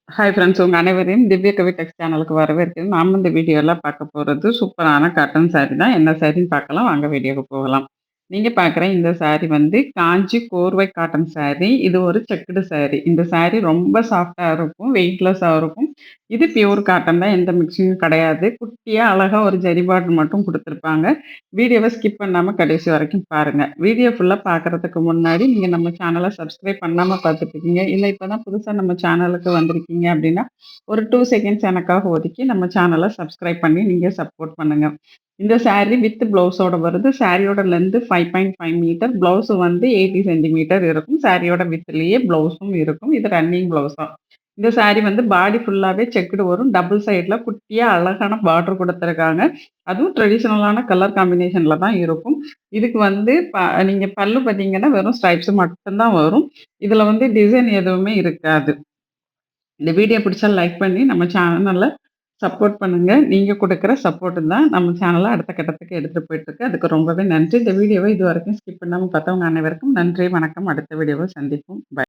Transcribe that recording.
Hi friends உங்க அனைவரையும் திவ்ய கவி டெக்ஸ்ட் சேனலுக்கு வரவேற்கிறேன். நாம இந்த வீடியோல பார்க்க போறது சூப்பரான காட்டன் சாரி தான். என்ன சாரின்னு பார்க்கலாம். வாங்க வீடியோக்கு போகலாம். நீங்க பார்க்குற இந்த சாரி வந்து காஞ்சி கோர்வை காட்டன் சாரி. இது ஒரு செக்குடு சாரி. இந்த சாரி ரொம்ப சாஃப்ட்டா இருக்கும். வெயிட்லெஸ்ஸா இருக்கும். இது பியூர் காட்டன் தான். எந்த மிக்ஸிங்கும் கிடையாது. குட்டியா அழகா ஒரு ஜரி பார்டர் மட்டும் குடுத்துருப்பாங்க. வீடியோவ ஸ்கிப் பண்ணாம கடைசி வரைக்கும் பாருங்க. வீடியோ ஃபுல்லா பார்க்கறதுக்கு முன்னாடி நீங்க நம்ம சேனல சப்ஸ்கிரைப் பண்ணாம பார்த்துட்டு இருக்கீங்க. இல்ல இப்ப தான் புதுசா நம்ம சேனலுக்கு வந்திருக்கீங்க அப்படின்னா, ஒரு 2 செகண்ட்ஸ் எனக்காக ஒதுக்கி நம்ம சேனல சப்ஸ்கிரைப் பண்ணி நீங்க சப்போர்ட் பண்ணுங்க. இந்த சாரி வித் ப்ளவுஸோட வருது. சாரியோட லென்த் 5.5 மீட்டர். ப்ளவுஸ் வந்து 80 சென்டிமீட்டர் இருக்கும். சாரியோட வித்லயே ப்ளவுஸும் இருக்கும். இது ரன்னிங் ப்ளவுஸ் தான். இந்த சாரி வந்து பாடி ஃபுல்லாவே செக்குடு வரும். டபுள் சைட்ல குட்டியா அழகான பார்டர் குடுத்துருக்காங்க. அதுவும் ட்ரெடிஷனலான கலர் காம்பினேஷன்ல தான் இருக்கும். இதுக்கு வந்து நீங்க பல்லு பார்த்தீங்கன்னா, வெறும் ஸ்ட்ரைப்ஸ் மட்டும் தான் வரும். இதுல வந்து டிசைன் எதுவுமே இருக்காது. இந்த வீடியோ பிடிச்சா லைக் பண்ணி நம்ம சேனல சப்போர்ட் பண்ணுங்க. நீங்க குடுக்குற சப்போர்ட் தான் நம்ம சேனல அடுத்த கட்டத்துக்கு எடுத்துட்டு போயிட்டுருக்கு. அதுக்கு ரொம்பவே நன்றி. இந்த வீடியோவ இதுவரைக்கும் ஸ்கிப் பண்ணாம பார்த்தவங்க அனைவருக்கும் நன்றி, வணக்கம். அடுத்த வீடியோவில் சந்திப்போம். பை.